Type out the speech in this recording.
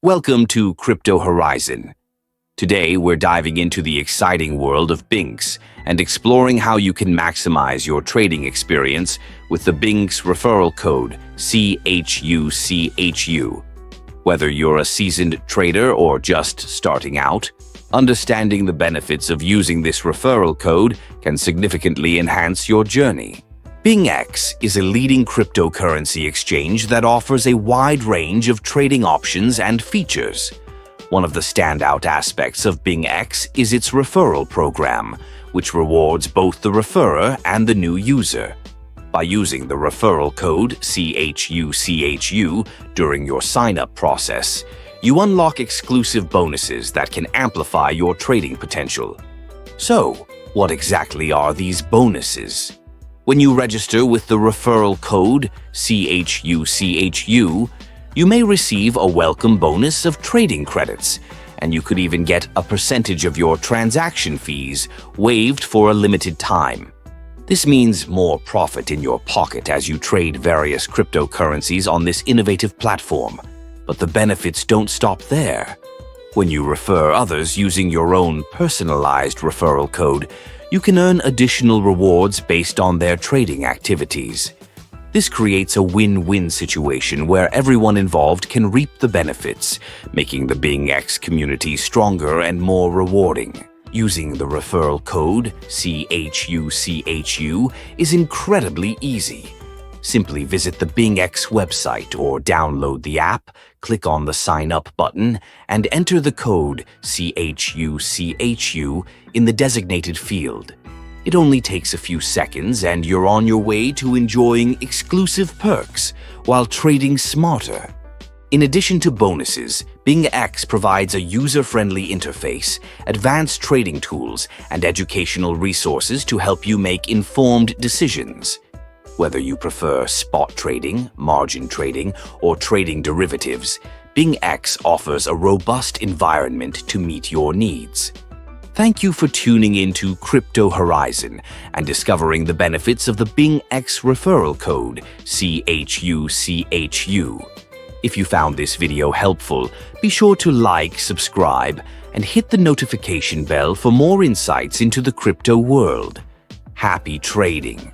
Welcome to Crypto Horizon. Today, we're diving into the exciting world of BingX and exploring how you can maximize your trading experience with the BingX referral code CHUCHU. Whether you're a seasoned trader or just starting out, understanding the benefits of using this referral code can significantly enhance your journey. BingX is a leading cryptocurrency exchange that offers a wide range of trading options and features. One of the standout aspects of BingX is its referral program, which rewards both the referrer and the new user. By using the referral code CHUCHU during your sign-up process, you unlock exclusive bonuses that can amplify your trading potential. So, what exactly are these bonuses? When you register with the referral code CHUCHU, you may receive a welcome bonus of trading credits, and you could even get a percentage of your transaction fees waived for a limited time. This means more profit in your pocket as you trade various cryptocurrencies on this innovative platform. But the benefits don't stop there. When you refer others using your own personalized referral code, you can earn additional rewards based on their trading activities. This creates a win-win situation where everyone involved can reap the benefits, making the BingX community stronger and more rewarding. Using the referral code CHUCHU is incredibly easy. Simply visit the BingX website or download the app, click on the Sign Up button, and enter the code CHUCHU in the designated field. It only takes a few seconds and you're on your way to enjoying exclusive perks while trading smarter. In addition to bonuses, BingX provides a user-friendly interface, advanced trading tools, and educational resources to help you make informed decisions. Whether you prefer spot trading, margin trading, or trading derivatives, BingX offers a robust environment to meet your needs. Thank you for tuning in to Crypto Horizon and discovering the benefits of the BingX referral code CHUCHU. If you found this video helpful, be sure to like, subscribe, and hit the notification bell for more insights into the crypto world. Happy trading!